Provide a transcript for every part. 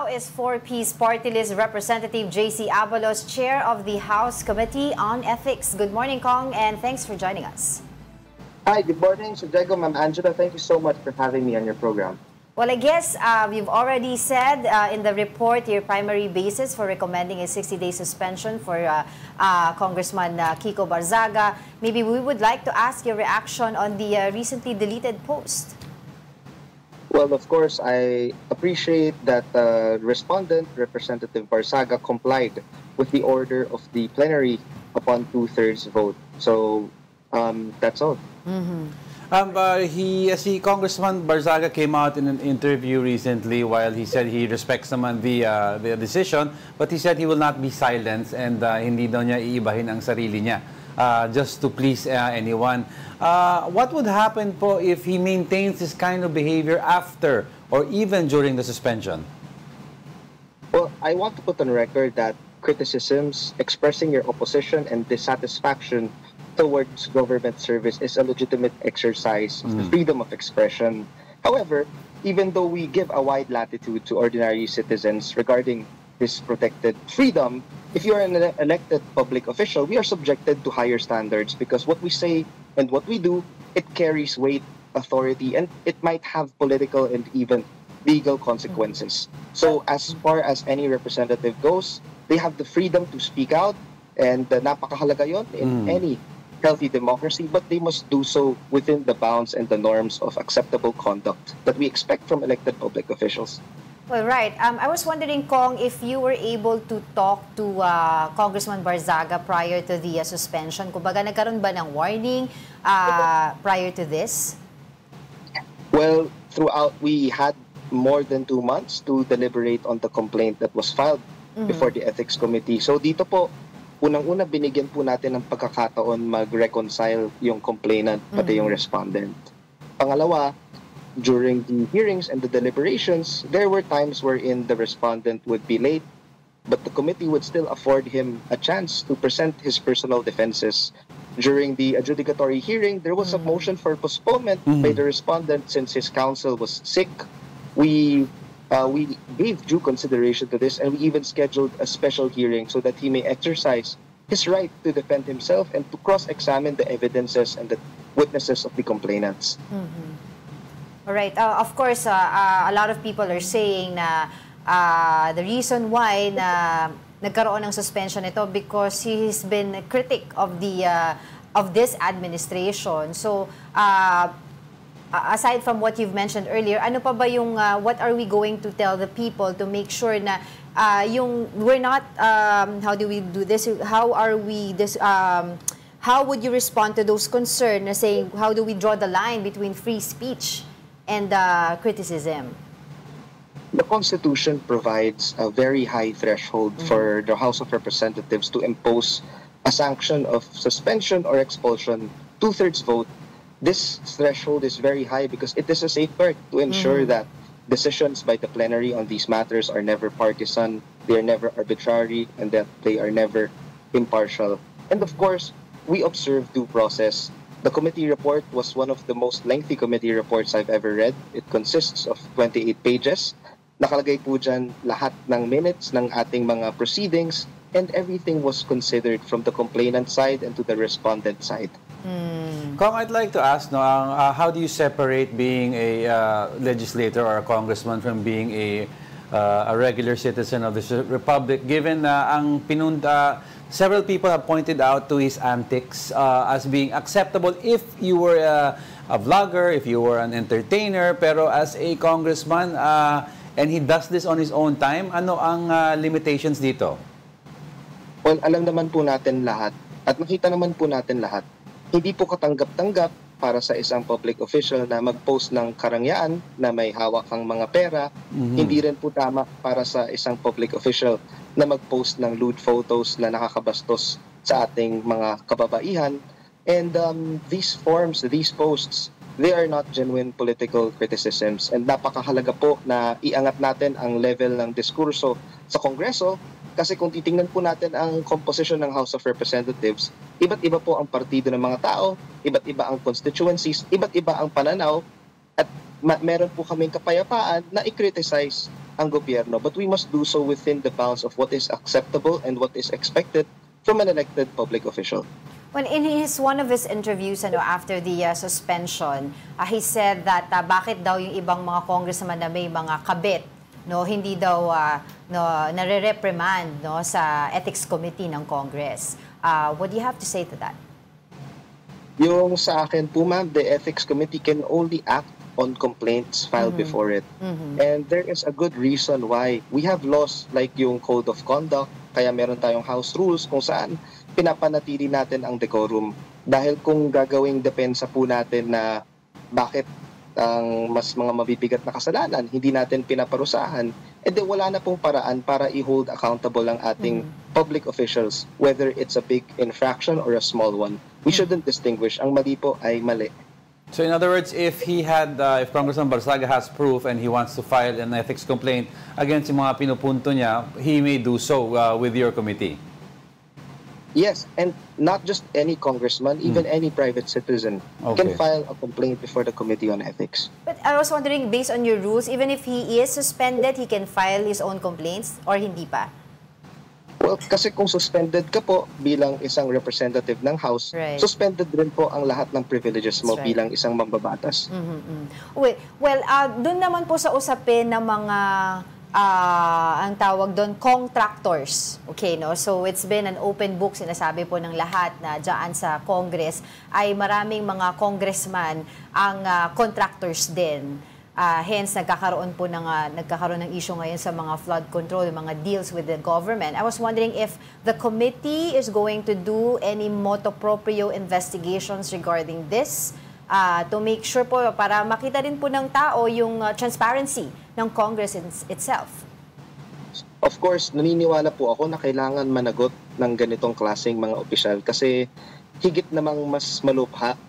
now is 4P's Party List Representative JC Abalos, Chair of the House Committee on Ethics. Good morning, Kong, and thanks for joining us. Hi, good morning, Sir Diego, Ma'am Angela. Thank you so much for having me on your program. Well, I guess you've already said in the report your primary basis for recommending a 60-day suspension for Congressman Kiko Barzaga. Maybe we would like to ask your reaction on the recently deleted post. Well, of course, I appreciate that respondent, Representative Barzaga, complied with the order of the plenary upon 2/3 vote. So that's all. Congressman Barzaga came out in an interview recently while he said he respects naman the decision, but he said he will not be silenced and hindi daw niya iibahin ang sarili niya just to please anyone. What would happen po if he maintains this kind of behavior after or even during the suspension? Well, I want to put on record that criticisms, expressing your opposition and dissatisfaction towards government service is a legitimate exercise of the freedom of expression. However, even though we give a wide latitude to ordinary citizens regarding this protected freedom, if you are an elected public official, we are subjected to higher standards because what we say and what we do, it carries weight, authority, and it might have political and even legal consequences. So as far as any representative goes, they have the freedom to speak out, and napakahalaga yun in any healthy democracy, but they must do so within the bounds and the norms of acceptable conduct that we expect from elected public officials. Well, right. I was wondering, Kong, if you were able to talk to Congressman Barzaga prior to the suspension. Kumbaga, nagkaroon ba ng warning prior to this? Well, throughout, we had more than 2 months to deliberate on the complaint that was filed before the Ethics Committee. So dito po, unang-una, binigyan po natin ng pagkakataon mag-reconcile yung complainant pati yung respondent. Pangalawa, during the hearings and the deliberations, there were times wherein the respondent would be late, but the committee would still afford him a chance to present his personal defenses. During the adjudicatory hearing, there was a motion for postponement by the respondent since his counsel was sick. We gave due consideration to this, and we even scheduled a special hearing so that he may exercise his right to defend himself and to cross-examine the evidences and the witnesses of the complainants. All right. Of course, a lot of people are saying na the reason why na nagkaroon ng suspension ito because he's been a critic of the of this administration. So, aside from what you've mentioned earlier, ano pa ba yung what are we going to tell the people to make sure na yung we're not how do we do this? How are we this? How would you respond to those concerns na saying how do we draw the line between free speech and criticism? The Constitution provides a very high threshold for the House of Representatives to impose a sanction of suspension or expulsion, 2/3 vote. This threshold is very high because it is a safeguard to ensure that decisions by the plenary on these matters are never partisan, they are never arbitrary, and that they are never impartial. And of course, we observe due process. The committee report was one of the most lengthy committee reports I've ever read. It consists of 28 pages. Nakalagay po dyan lahat ng minutes ng ating mga proceedings, and everything was considered from the complainant side and to the respondent side. Kong, I'd like to ask, how do you separate being a legislator or a congressman from being a regular citizen of the Republic, given several people have pointed out to his antics as being acceptable if you were a vlogger, if you were an entertainer, pero as a congressman, and he does this on his own time, ano ang limitations dito? Well, alam naman po natin lahat, at nakita naman po natin lahat, hindi po katanggap-tanggap para sa isang public official na mag-post ng karangyaan na may hawak ang mga pera. Hindi rin po tama para sa isang public official na mag-post ng lewd photos na nakakabastos sa ating mga kababaihan. And these forms, these posts, they are not genuine political criticisms. And napakahalaga po na iangat natin ang level ng diskurso sa Kongreso. Kasi kung titingnan po natin ang composition ng House of Representatives, iba't iba po ang partido ng mga tao, iba't iba ang constituencies, iba't iba ang pananaw, at meron po kaming kapayapaan na i-criticize ang gobyerno, but we must do so within the bounds of what is acceptable and what is expected from an elected public official. When in one of his interviews after the suspension, he said that bakit daw yung ibang mga congressman na may mga kabit, hindi daw nare-reprimand sa Ethics Committee ng Congress. What do you have to say to that? Yung sa akin po, ma'am, the Ethics Committee can only act on complaints filed before it. And there is a good reason why. We have laws like yung Code of Conduct, kaya meron tayong House Rules kung saan pinapanatili natin ang decorum. Dahil kung gagawing depensa po natin na bakit ang mas mga mabibigat na kasalanan, hindi natin pinaparusahan, edi wala na pong paraan para i-hold accountable ang ating public officials, whether it's a big infraction or a small one. We shouldn't distinguish. Ang mali po ay mali. So in other words, if Congressman Barzaga has proof and he wants to file an ethics complaint against yung mga pinupunto niya, he may do so with your committee. Yes, and not just any congressman, even any private citizen can file a complaint before the Committee on Ethics. But I was wondering, based on your rules, even if he is suspended, he can file his own complaints or hindi pa? Well, kasi kung suspended ka po bilang isang representative ng House, suspended rin po ang lahat ng privileges mo bilang isang mambabatas. Well, dun naman po sa usapin ng mga ang tawag doon, contractors. Okay, no? So it's been an open book, sinasabi po ng lahat na dyan sa Congress ay maraming mga congressman ang contractors din. Hence, nagkakaroon ng issue ngayon sa mga flood control, yung mga deals with the government. I was wondering if the committee is going to do any motu proprio investigations regarding this to make sure po, para makita din po ng tao yung transparency ng Congress itself. Of course, naniniwala po ako na kailangan managot ng ganitong klaseng mga opisyal kasi higit namang mas malubha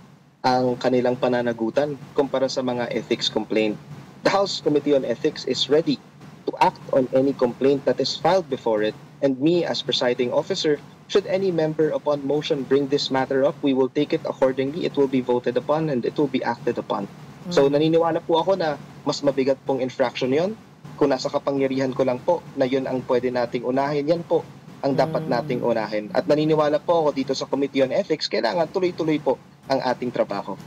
ang kanilang pananagutan kumpara sa mga ethics complaint. The House Committee on Ethics is ready to act on any complaint that is filed before it, and me as presiding officer, should any member upon motion bring this matter up, we will take it accordingly, it will be voted upon, and it will be acted upon. So naniniwala po ako na mas mabigat pong infraction yon. Kung nasa kapangyarihan ko lang po na yun ang pwede nating unahin, yan po ang dapat nating unahin. At naniniwala po ako dito sa Committee on Ethics, kailangan tuloy-tuloy po ang ating trabaho.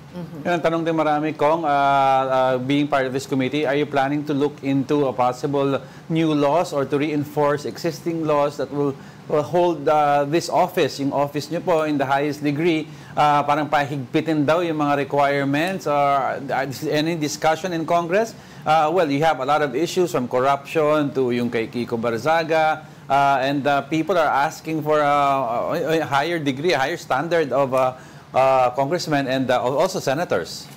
Yan, tanong din marami, Kong, being part of this committee, are you planning to look into a possible new laws or to reinforce existing laws that will hold this office, yung office nyo po, in the highest degree, parang pahigpitin daw yung mga requirements, or any discussion in Congress? Well, you have a lot of issues from corruption to yung kay Kiko Barzaga, and people are asking for a higher degree, a higher standard of congressmen and also senators.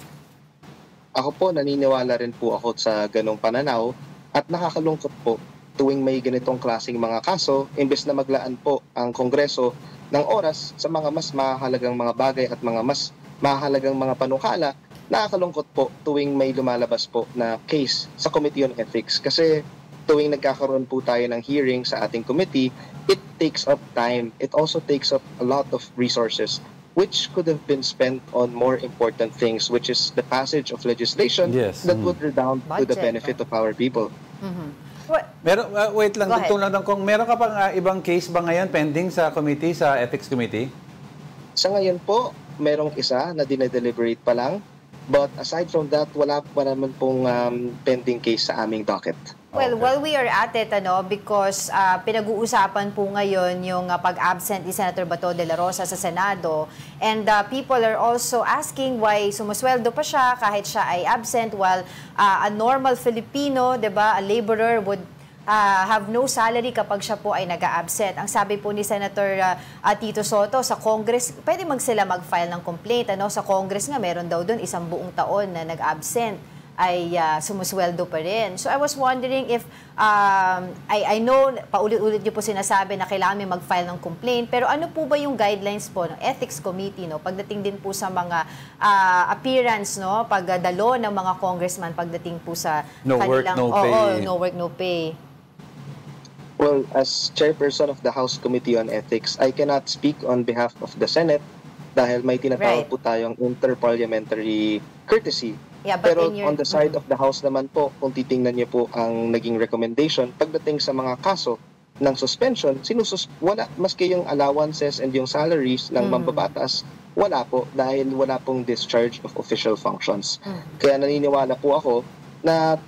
Ako po, naniniwala rin po ako sa ganong pananaw at nakakalungkot po tuwing may ganitong klaseng mga kaso, imbes na maglaan po ang Kongreso ng oras sa mga mas mahalagang mga bagay at mga mas mahalagang mga panukala, nakakalungkot po tuwing may lumalabas po na case sa Committee on Ethics. Kasi tuwing nagkakaroon po tayo ng hearing sa ating committee, it takes up time. It also takes up a lot of resources, which could have been spent on more important things, which is the passage of legislation that would redound to the benefit of our people. Wait lang, kung meron ka pang ibang case ba ngayon pending sa committee, sa Ethics Committee? Sa ngayon po, merong isa na dinedeliberate pa lang. But aside from that, wala pa naman pong pending case sa aming docket. Well, while we are at it, because pinag-uusapan po ngayon yung pag-absent ni Senator Bato de la Rosa sa Senado, and people are also asking why sumusweldo pa siya kahit siya ay absent, while a normal Filipino, 'di ba, a laborer would have no salary kapag siya po ay nag-absent. Ang sabi po ni Senator Tito Soto, sa Congress, pwede sila mag-file ng complaint. Sa Congress nga, meron daw doon isang buong taon na nag-absent ay sumusweldo pa rin. So I was wondering if, I know, paulit-ulit niyo po sinasabi na kailangan may mag-file ng complaint, pero ano po ba yung guidelines po ng Ethics Committee, pagdating din po sa mga appearance, pagdalo ng mga congressman, pagdating po sa no kanilang... work, no pay. No work, no pay. Well, as chairperson of the House Committee on Ethics, I cannot speak on behalf of the Senate dahil may tinatawag po tayong interparliamentary courtesy Yeah, but Pero in your- on the side of the House naman po, kung titingnan niyo po ang naging recommendation, pagdating sa mga kaso ng suspension, wala, maski yung allowances and yung salaries ng mambabatas, wala po dahil wala pong discharge of official functions. Kaya naniniwala po ako na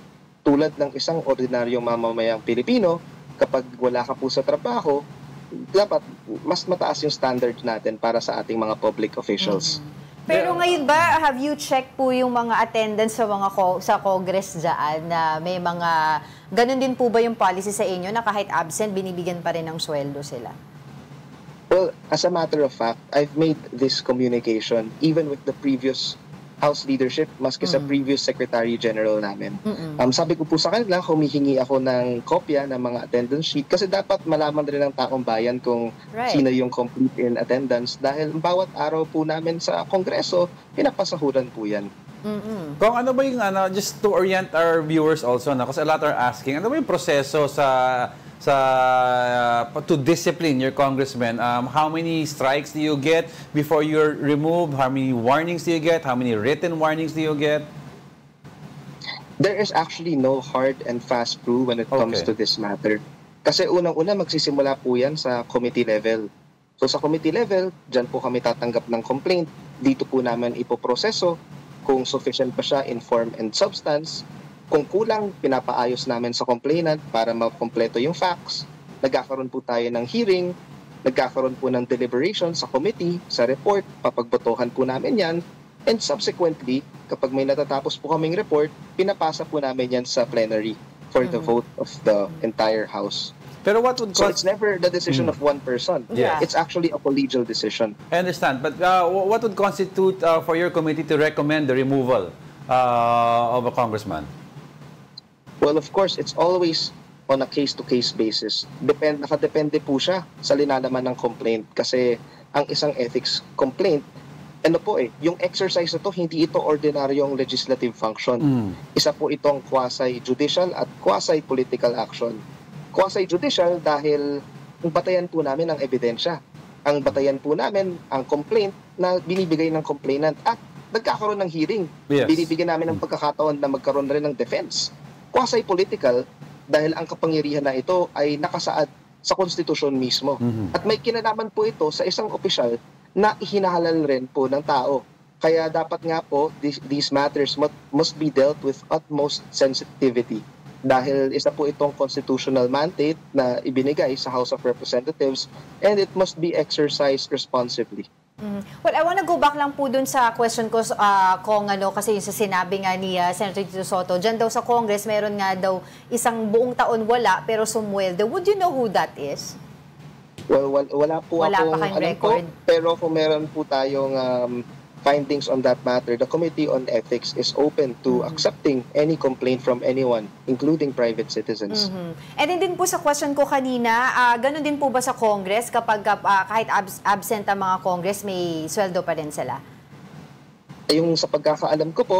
tulad ng isang ordinaryong mamamayang Pilipino, kapag wala ka po sa trabaho, dapat mas mataas yung standard natin para sa ating mga public officials. Pero ngayon ba, have you checked po yung mga attendance sa mga sa Congress dyan na may mga, ganun din po ba yung policy sa inyo na kahit absent, binibigyan pa rin ng sweldo sila? Well, as a matter of fact, I've made this communication even with the previous House leadership, maski sa previous Secretary General namin. Sabi ko po sa kanila, humihingi ako ng kopya ng mga attendance sheet kasi dapat malaman rin ng taong bayan kung sino yung complete in attendance dahil bawat araw po namin sa Kongreso, pinapasahuran po yan. Kung ano ba yung, just to orient our viewers also, kasi a lot are asking, ano ba yung proseso to discipline your congressman? How many strikes do you get before you're removed? How many warnings do you get? How many written warnings do you get? There is actually no hard and fast rule when it comes to this matter. Kasi unang-una magsisimula po yan sa committee level. So sa committee level, dyan po kami tatanggap ng complaint. Dito po namin ipoproseso kung sufficient pa siya in form and substance. Kung kulang, pinapaayos namin sa complainant para makompleto yung facts. Nagkakaroon po tayo ng hearing, nagkakaroon po ng deliberation sa committee, sa report, papagbotohan po namin yan. And subsequently, kapag may natatapos po kaming report, pinapasa po namin yan sa plenary for the vote of the entire House. Pero what would So it's never the decision of one person. Yeah. It's actually a collegial decision. I understand, but what would constitute for your committee to recommend the removal of a congressman? Well, of course, it's always on a case-to-case basis. Nakadepende po siya sa linalaman ng complaint kasi ang isang ethics complaint, yung exercise na to, hindi ito ordinaryong legislative function. Isa po itong quasi-judicial at quasi-political action. Quasi-judicial dahil ang batayan po namin ang ebidensya. Ang batayan po namin ang complaint na binibigay ng complainant at nagkakaroon ng hearing. Yes. Binibigyan namin ng pagkakataon na magkaroon rin ng defense. Quasi-political dahil ang kapangyarihan na ito ay nakasaad sa konstitusyon mismo. At may kinalaman po ito sa isang opisyal na ihinahalal rin po ng tao. Kaya dapat nga po, these matters must be dealt with utmost sensitivity. Dahil isa po itong constitutional mandate na ibinigay sa House of Representatives and it must be exercised responsibly. Well, I want to go back lang po dun sa question ko kung kasi yung sa sinabi nga ni Senator Tito Sotto, dyan daw sa Congress, meron nga daw isang buong taon wala pero sumweldo. Would you know who that is? Well, wala po Wala akong pa kayong alam record? po, pero kung meron po tayong findings on that matter, the Committee on Ethics is open to accepting any complaint from anyone, including private citizens. And din po sa question ko kanina, ganun din po ba sa Congress kapag kahit absent ang mga Congress, may sweldo pa rin sila? Yung sa pagkakaalam ko po,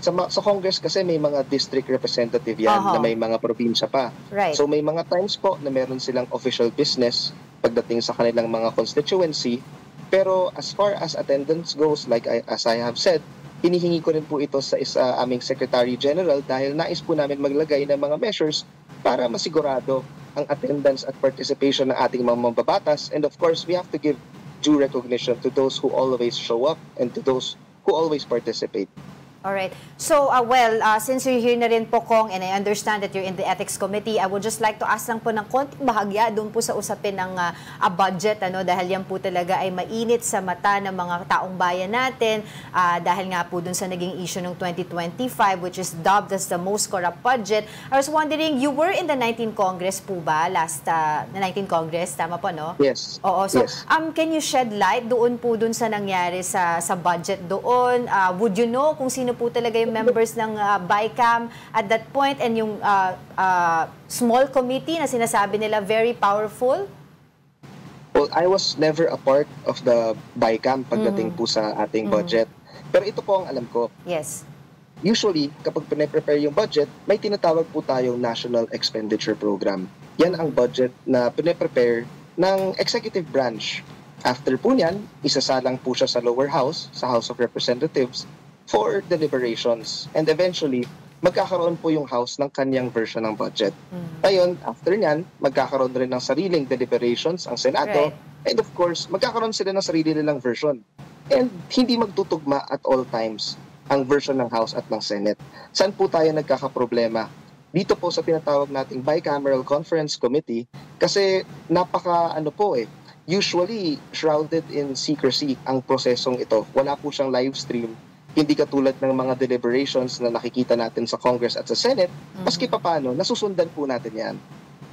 sa Congress kasi may mga district representative yan na may mga probinsya pa. Right. So may mga times po na meron silang official business pagdating sa kanilang mga constituency. Pero as far as attendance goes, as I have said, hinihingi ko rin po ito sa aming Secretary General dahil nais po namin maglagay ng mga measures para masigurado ang attendance at participation ng ating mga mambabatas. And of course, we have to give due recognition to those who always show up and to those who always participate. Alright. So, since you're here na rin po, Kong, and I understand that you're in the Ethics Committee, I would just like to ask lang po ng konting bahagya doon po sa usapin ng budget, dahil yan po talaga ay mainit sa mata ng mga taong bayan natin, dahil nga po doon sa naging issue ng 2025, which is dubbed as the most corrupt budget. I was wondering, you were in the 19th Congress po ba? The 19th Congress, tama po, no? Yes. Oo. So, yes. Can you shed light doon po doon sa nangyari sa budget doon? Would you know kung sino po talaga yung members ng BICAM at that point and yung small committee na sinasabi nila very powerful? Well, I was never a part of the BICAM pagdating po sa ating budget. Pero ito po ang alam ko. Yes. Usually, kapag pinaprepare yung budget, may tinatawag po tayong National Expenditure Program. Yan ang budget na pinaprepare ng executive branch. After po niyan, isasalang po siya sa lower house, sa House of Representatives. for deliberations. And eventually, magkakaroon po yung House ng kanyang version ng budget. Ngayon, after nyan, magkakaroon rin ng sariling deliberations ang Senado. Right. And of course, magkakaroon sila ng sarili nilang version. And hindi magtutugma at all times ang version ng House at ng Senate. Saan po tayo nagkakaproblema? Dito po sa tinatawag nating Bicameral Conference Committee kasi usually shrouded in secrecy ang prosesong ito. Wala po siyang live stream. Hindi katulad ng mga deliberations na nakikita natin sa Congress at sa Senate. Maski papaano, nasusundan po natin yan.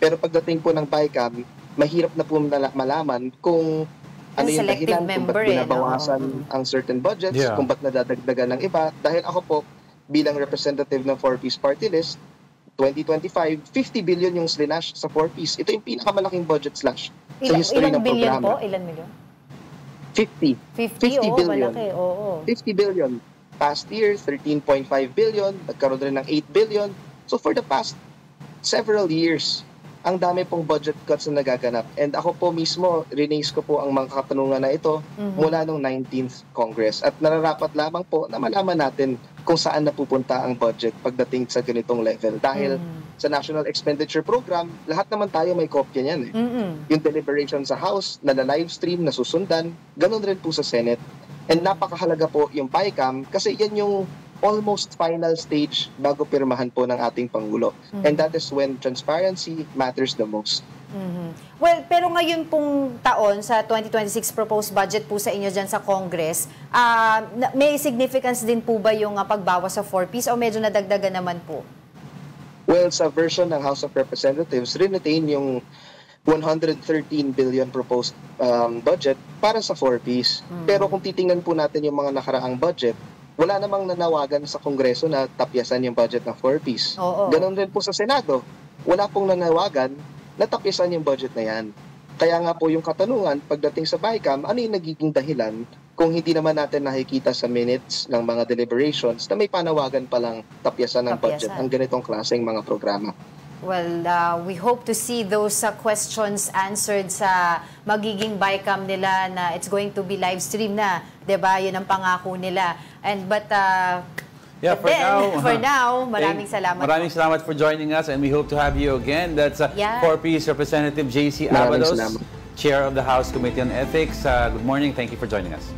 Pero pagdating po ng BICAM, mahirap na po malaman kung ano yung dahilan, kung ba't binabawasan ang certain budgets, kung ba't nadadagdagan ng iba. Dahil ako po, bilang representative ng 4-piece party list, 2025, 50 billion yung slash sa 4-piece. Ito yung pinakamalaking budget slash sa history ng programa. Ilan milyon? 50. 50 billion. Malaki, oo. 50 billion. Past year, 13.5 billion. Nagkaroon rin ng 8 billion. So for the past several years, ang dami pong budget cuts na nagaganap. And ako po mismo, rinaise ko po ang mga katanungan na ito mula nung 19th Congress. At nararapat lamang po na malaman natin kung saan napupunta ang budget pagdating sa ganitong level. Dahil sa National Expenditure Program, lahat naman tayo may kopya niyan. Yung deliberation sa House, live stream, nasusundan, ganun rin po sa Senate. And napakahalaga po yung BICAM kasi yan yung almost final stage bago pirmahan po ng ating Pangulo. And that is when transparency matters the most. Well, pero ngayon pong taon, sa 2026 proposed budget po sa inyo dyan sa Congress, may significance din po ba yung pagbawas sa 4-piece o medyo nadagdagan naman po? Well, sa version ng House of Representatives, retain yung 113 billion proposed budget para sa 4-piece. Pero kung titingnan po natin yung mga nakaraang budget, wala namang nanawagan sa Kongreso na tapyasan yung budget ng 4-piece. Ganon din po sa Senado. Wala pong nanawagan na tapyasan yung budget na yan. Kaya nga po yung katanungan, pagdating sa BICAM, ano yung nagiging dahilan kung hindi naman natin nakikita sa minutes ng mga deliberations na may panawagan palang tapyasan ng budget ang ganitong klaseng mga programa. Well, we hope to see those questions answered sa magiging BICAM nila na it's going to be live stream na, 'di ba? 'Yun ang pangako nila. For now, maraming salamat. Maraming salamat for joining us and we hope to have you again. That's 4-piece Representative JC Abalos, Chair of the House Committee on Ethics. Good morning. Thank you for joining us.